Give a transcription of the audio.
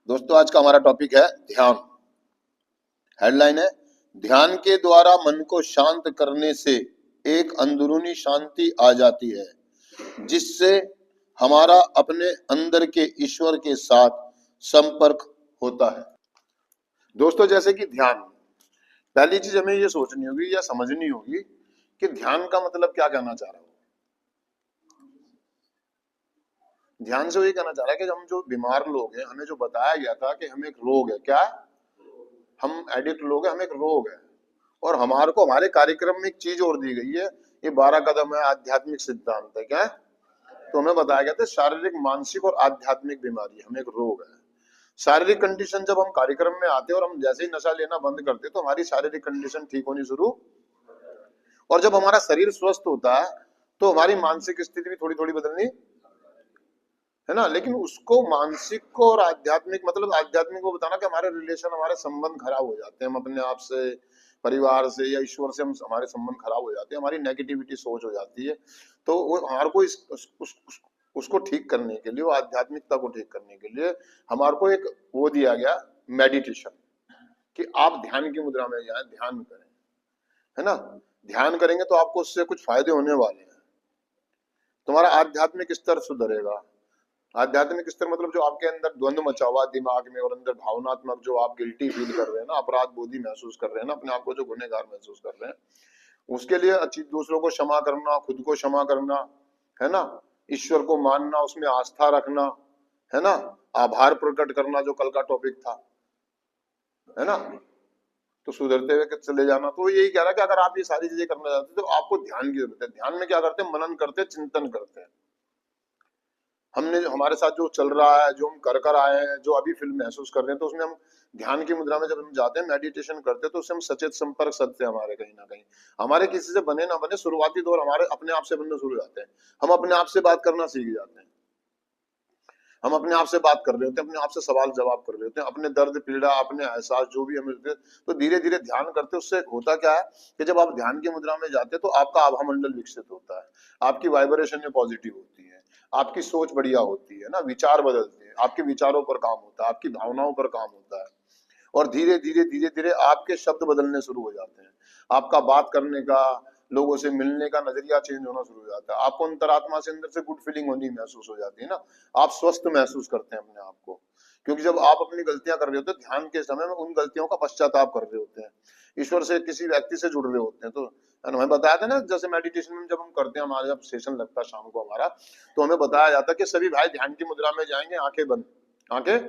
दोस्तों आज का हमारा टॉपिक है ध्यान। हेडलाइन है, ध्यान के द्वारा मन को शांत करने से एक अंदरूनी शांति आ जाती है जिससे हमारा अपने अंदर के ईश्वर के साथ संपर्क होता है। दोस्तों जैसे कि ध्यान, पहली चीज हमें ये सोचनी होगी या समझनी होगी कि ध्यान का मतलब क्या कहना चाह रहा है। ध्यान से वही कहना चाह रहा है कि हम जो बीमार लोग हैं, हमें जो बताया गया था कि हमें एक रोग है, क्या हम एडिक्ट लोग हैं, हमें एक रोग है और हमारे को हमारे कार्यक्रम में एक चीज और दी गई है, ये 12 कदम है, आध्यात्मिक सिद्धांत है। क्या है? तो हमें बताया गया था शारीरिक, मानसिक और आध्यात्मिक बीमारी हमें एक रोग है। शारीरिक कंडीशन, जब हम कार्यक्रम में आते हैं और हम जैसे ही नशा लेना बंद करते तो हमारी शारीरिक कंडीशन ठीक होनी शुरू, और जब हमारा शरीर स्वस्थ होता है तो हमारी मानसिक स्थिति भी थोड़ी थोड़ी बदलनी है ना। लेकिन उसको मानसिक को और आध्यात्मिक, मतलब आध्यात्मिक को बताना कि हमारे रिलेशन, हमारे संबंध खराब हो जाते हैं, हम अपने आप से, परिवार से या ईश्वर से हम हमारे संबंध खराब हो जाते हैं, हमारी नेगेटिविटी सोच हो जाती है। तो वो हमारे को उसको ठीक करने के लिए, वो आध्यात्मिकता को ठीक करने के लिए हमारे को एक वो दिया गया, मेडिटेशन, कि आप ध्यान की मुद्रा में जाए, ध्यान करें, है ना। ध्यान करेंगे तो आपको उससे कुछ फायदे होने वाले हैं। तुम्हारा आध्यात्मिक स्तर सुधरेगा। आध्यात्मिक स्तर मतलब जो आपके अंदर द्वंद्व मचा हुआ दिमाग में और अंदर भावनात्मक, जो आप गिल्टी फील कर रहे हैं ना, अपराध बोधी महसूस कर रहे हैं ना, अपने आप को जो गुनहगार महसूस कर रहे हैं, उसके लिए अच्छी, दूसरों को क्षमा करना, खुद को क्षमा करना, है ना, ईश्वर को मानना, उसमें आस्था रखना, है ना, आभार प्रकट करना, जो कल का टॉपिक था, है ना, तो सुधरते हुए चले जाना। तो यही कह रहा है कि अगर आप ये सारी चीजें करना चाहते हैं तो आपको ध्यान की जरूरत है। ध्यान में क्या करते हैं? मनन करते हैं, चिंतन करते हैं। हमने हमारे साथ जो चल रहा है, जो हम कर आए हैं, जो अभी फील महसूस कर रहे हैं, तो उसमें हम ध्यान की मुद्रा में जब हम जाते हैं, मेडिटेशन करते हैं, तो उससे हम सचेत संपर्क सत्य हमारे कहीं ना कहीं, हमारे किसी से बने ना बने, शुरुआती दौर हमारे अपने आप से बनने शुरू हो जाते हैं। हम अपने आप से बात करना सीख जाते हैं, हम अपने आप से बात कर रहे होते हैं, अपने आप से सवाल जवाब कर रहे होते हैं, अपने दर्द पीड़ा, अपने एहसास जो भी हमें, तो धीरे धीरे ध्यान करते, उससे होता क्या है कि जब आप ध्यान की मुद्रा में जाते हैं तो आपका आभा मंडल विकसित होता है, आपकी वाइब्रेशन पॉजिटिव होती है, आपकी सोच बढ़िया होती है ना, विचार बदलते हैं, आपके विचारों पर काम होता है, आपकी भावनाओं पर काम होता है, और धीरे धीरे आपके शब्द बदलने शुरू हो जाते हैं, आपका बात करने का, लोगों से मिलने का नजरिया चेंज होना शुरू हो जाता है, आपको अंतरात्मा से अंदर से गुड फीलिंग होनी महसूस हो जाती है ना, आप स्वस्थ महसूस करते हैं अपने आप को। क्योंकि जब आप अपनी गलतियां कर रहे होते हैं, ध्यान के समय में उन गलतियों का पश्चाताप कर रहे होते हैं, ईश्वर से, किसी व्यक्ति से जुड़ रहे होते हैं। तो हमें बताया था ना, जैसे मेडिटेशन में जब हम करते हैं, हमारा जब सेशन लगता है शाम को हमारा, तो हमें बताया जाता है कि सभी भाई ध्यान की मुद्रा में जाएंगे, आंखें बंद, आंखें